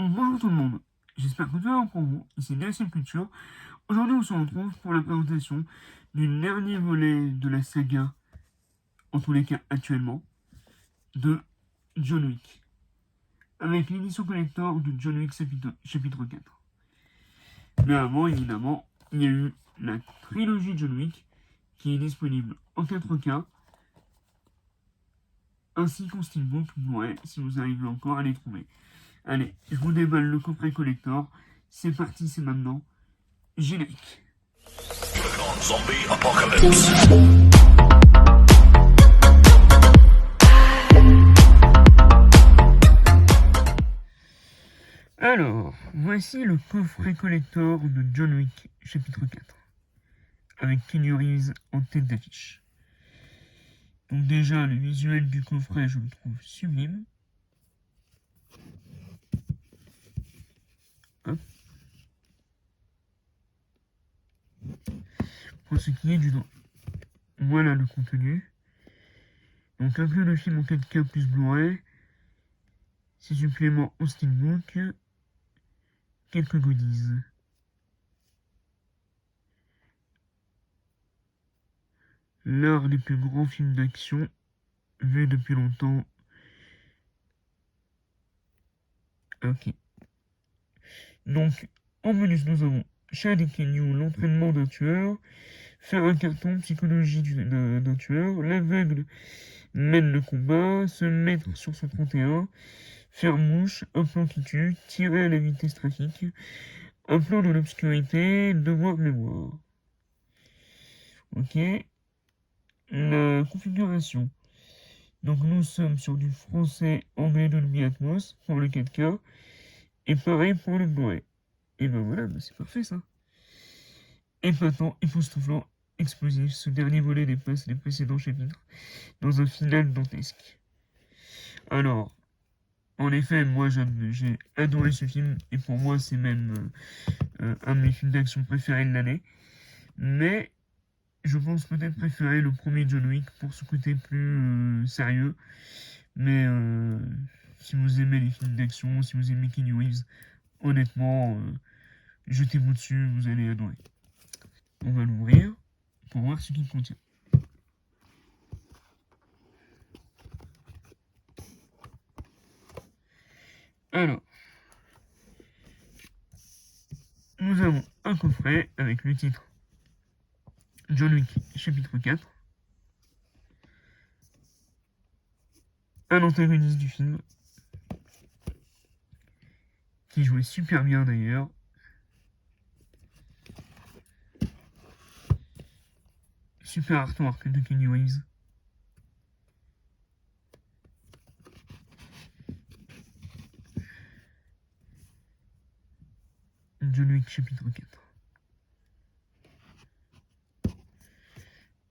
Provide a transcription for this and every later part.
Bonjour tout le monde, j'espère que tout va bien pour vous, ici DSM Culture. Aujourd'hui on se retrouve pour la présentation du dernier volet de la saga, en tous les cas actuellement, de John Wick, avec l'édition collector de John Wick chapitre 4. Mais avant, évidemment, il y a eu la trilogie John Wick, qui est disponible en 4K, ainsi qu'en steelbook Blu-ray, si vous arrivez encore à les trouver. Allez, je vous déballe le coffret collector, c'est parti, c'est maintenant, générique. Zombie Apocalypse. Alors, voici le coffret collector de John Wick, chapitre 4, avec Keanu Reeves en tête d'affiche. Donc déjà, le visuel du coffret, je le trouve sublime. Hop. Pour ce qui est du dos, voilà le contenu. Donc un peu le film en 4K plus Blu-ray, 6 suppléments en steelbook, quelques goodies. L'un des plus grands films d'action vus depuis longtemps. Ok. Donc, en bonus, nous avons Chad et Kenyu, l'entraînement d'un tueur, faire un carton, psychologie d'un tueur, l'aveugle mène le combat, se mettre sur son 31, faire mouche, un plan qui tue, tirer à la vitesse trafic, un plan dans l'obscurité, devoir mémoire. Ok. La configuration. Donc nous sommes sur du français anglais Dolby Atmos pour le 4K et pareil pour le Blu-ray. Et ben voilà, c'est parfait ça. Épatant, époustouflant, explosif, ce dernier volet dépasse les précédents chapitres dans un final dantesque. Alors, en effet, moi j'ai adoré ce film et pour moi c'est même un de mes films d'action préférés de l'année. Mais je pense peut-être préférer le premier John Wick pour ce côté plus sérieux. Mais si vous aimez les films d'action, si vous aimez Keanu Reeves, honnêtement, jetez-vous dessus, vous allez adorer. On va l'ouvrir pour voir ce qu'il contient. Alors, nous avons un coffret avec le titre John Wick chapitre 4. Un antagoniste du film, qui jouait super bien d'ailleurs. Super artwork de Keanu Reeves. John Wick chapitre 4.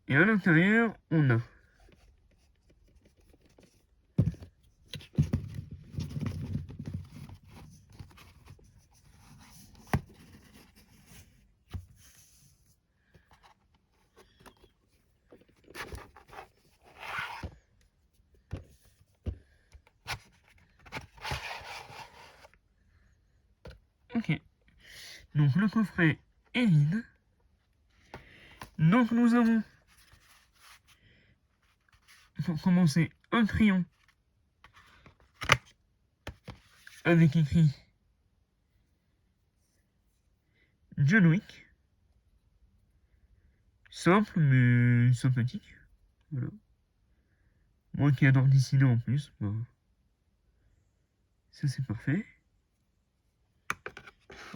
Et à l'intérieur, on a ok. Donc le coffret est vide. Donc nous avons, pour commencer, un crayon avec écrit John Wick. Simple mais sympathique. Voilà. Moi qui adore dessiner en plus, bah, ça c'est parfait.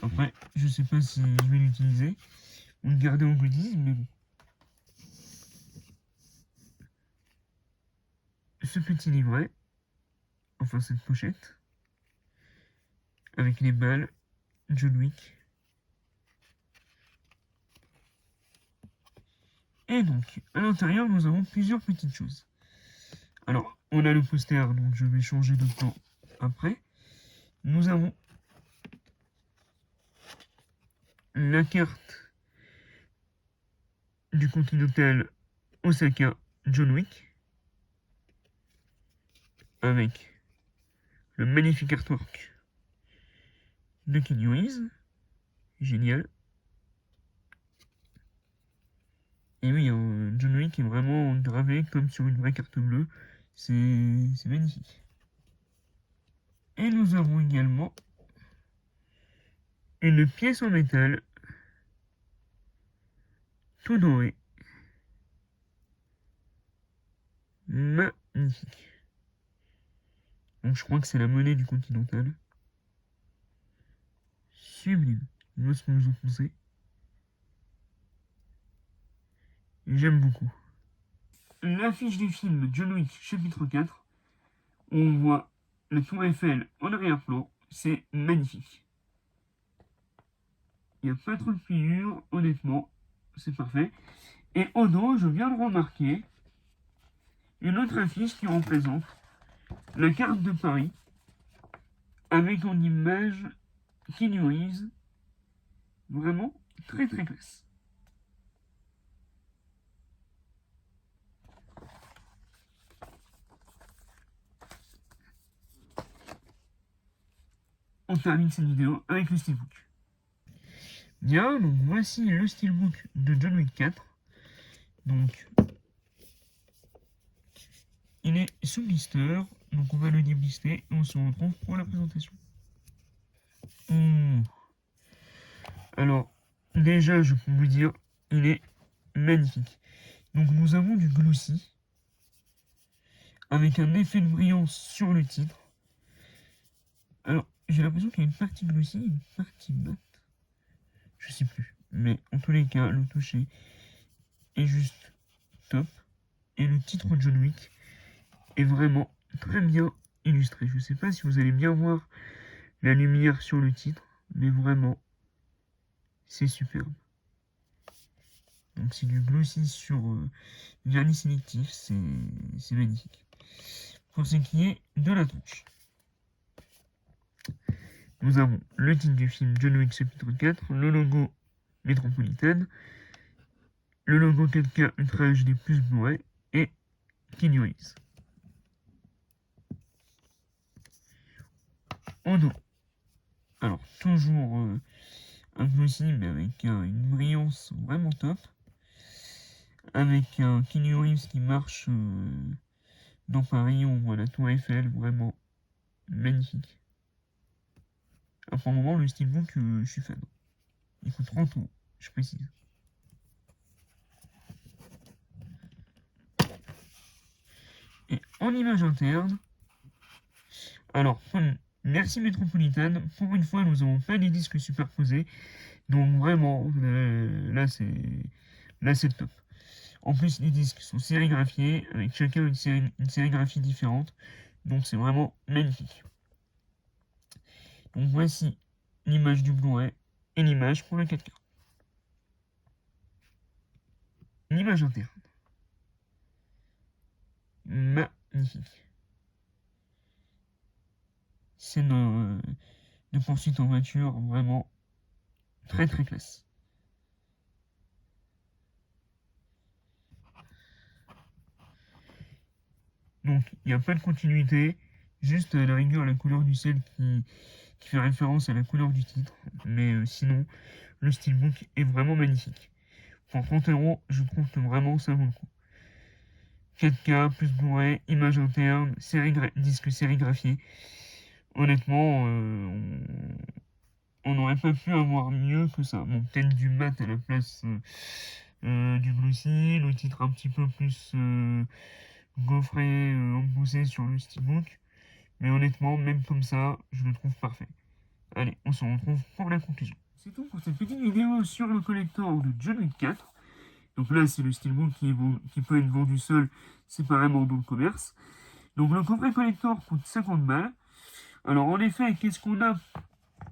Après, je sais pas si je vais l'utiliser ou le garder en goodies, mais bon. Ce petit livret, enfin cette pochette, avec les balles, John Wick. Et donc, à l'intérieur, nous avons plusieurs petites choses. Alors, on a le poster, donc je vais changer de plan après. Nous avons la carte du Continental Osaka John Wick, avec le magnifique artwork de Keanu Reeves. Génial. Et oui, John Wick est vraiment gravé comme sur une vraie carte bleue. C'est magnifique. Et nous avons également une pièce en métal, tout doré. Magnifique. Donc je crois que c'est la monnaie du Continental. Sublime. Moi, ce que vous en pensez. J'aime beaucoup. L'affiche du film John Wick chapitre 4. On voit la tour Eiffel en arrière-plan. C'est magnifique. Il n'y a pas trop de figures, honnêtement. C'est parfait. Et au dos, je viens de remarquer une autre affiche qui représente la carte de Paris avec en image Keanu Reeves. Vraiment très très classe. On termine cette vidéo avec le steelbook. Bien, donc voici le steelbook de John Wick 4. Donc, il est sous blister, donc on va le déblister et on se retrouve pour la présentation. Alors, déjà, je peux vous dire, il est magnifique. Donc, nous avons du glossy, avec un effet de brillance sur le titre. Alors, j'ai l'impression qu'il y a une partie glossy et une partie matte. Je sais plus. Mais en tous les cas, le toucher est juste top. Et le titre John Wick est vraiment très bien illustré. Je sais pas si vous allez bien voir la lumière sur le titre, mais vraiment, c'est superbe. Donc c'est du glossy sur vernis sélectif, c'est magnifique. Pour ce qui est de la touche, nous avons le titre du film John Wick chapitre 4, le logo Metropolitan, le logo 4K Ultra HD plus Blu-ray et Keanu Reeves. En dos, alors toujours un glossy mais avec une brillance vraiment top, avec un Keanu Reeves qui marche dans Paris, on voit la tour Eiffel, vraiment magnifique. Pour le moment, le steelbook, je suis fan. Il coûte 30 €, je précise. Et en image interne, alors, merci Metropolitan, pour une fois, nous n'avons pas les disques superposés, donc vraiment, là, c'est top. En plus, les disques sont sérigraphiés, avec chacun une sérigraphie différente, donc c'est vraiment magnifique. Donc voici l'image du Blu-ray et l'image pour le 4K. L'image interne. Magnifique. Scène de poursuite en voiture, vraiment très très classe. Donc il n'y a pas de continuité, juste la rigueur, la couleur du ciel qui fait référence à la couleur du titre. Mais sinon, le steelbook est vraiment magnifique. Pour 30 €, je trouve que vraiment ça vaut le coup. 4K, plus Blu-ray, image interne, disque sérigraphié. Honnêtement, on n'aurait pas pu avoir mieux que ça. Bon, peut-être du mat à la place du glossy, le titre un petit peu plus gaufré, embossé sur le steelbook. Mais honnêtement, même comme ça, je le trouve parfait. Allez, on se retrouve pour la conclusion. C'est tout pour cette petite vidéo sur le collector de John Wick 4. Donc là, c'est le steelbook qui peut être vendu seul séparément dans le commerce. Donc le coffret collector coûte 50 balles. Alors en effet, qu'est-ce qu'on a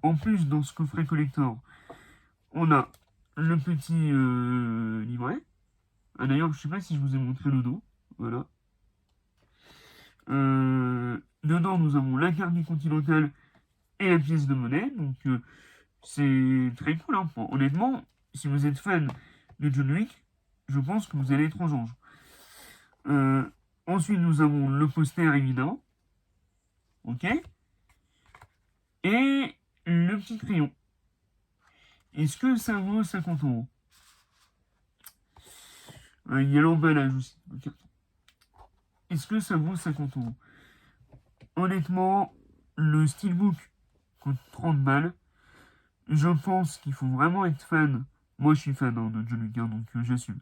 en plus dans ce coffret collector? On a le petit livret. Ah, d'ailleurs, je ne sais pas si je vous ai montré le dos. Voilà. Dedans, nous avons la carte du Continental et la pièce de monnaie. Donc c'est très cool. Hein. Honnêtement, si vous êtes fan de John Wick, je pense que vous allez être aux anges. Ensuite, nous avons le poster, évidemment. Ok. Et le le petit crayon. Est-ce que ça vaut 50 €? Il y a l'emballage aussi. Ok. Est-ce que ça vaut 50 €? Honnêtement, le steelbook coûte 30 balles. Je pense qu'il faut vraiment être fan. Moi, je suis fan de John Wick, donc j'assume.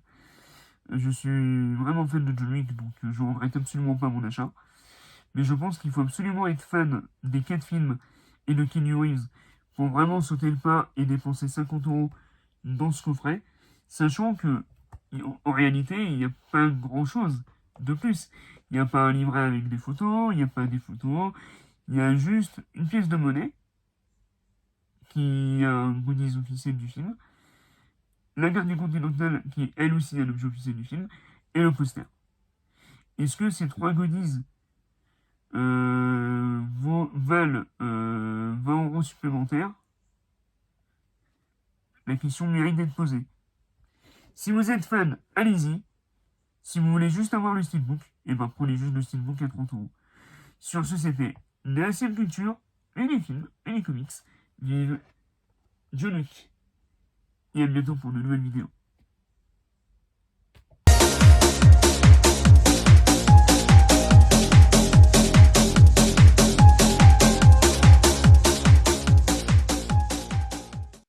Je suis vraiment fan de John Wick, donc je regrette absolument pas mon achat. Mais je pense qu'il faut absolument être fan des 4 films et de Keanu Reeves pour vraiment sauter le pas et dépenser 50 € dans ce coffret, sachant que en réalité, il n'y a pas grand-chose de plus. Il n'y a pas un livret avec des photos, il n'y a pas des photos, il y a juste une pièce de monnaie qui est un goodies officiel du film, la garde du Continental qui est elle aussi un objet officiel du film, et le poster. Est-ce que ces 3 goodies valent 20 € supplémentaires? La question mérite d'être posée. Si vous êtes fan, allez-y. Si vous voulez juste avoir le steelbook, et ben prenez juste le steelbook à 30 €. Sur ce, c'était la scène culture, et les films, et les comics. Vive John Wick. Et à bientôt pour de nouvelles vidéos.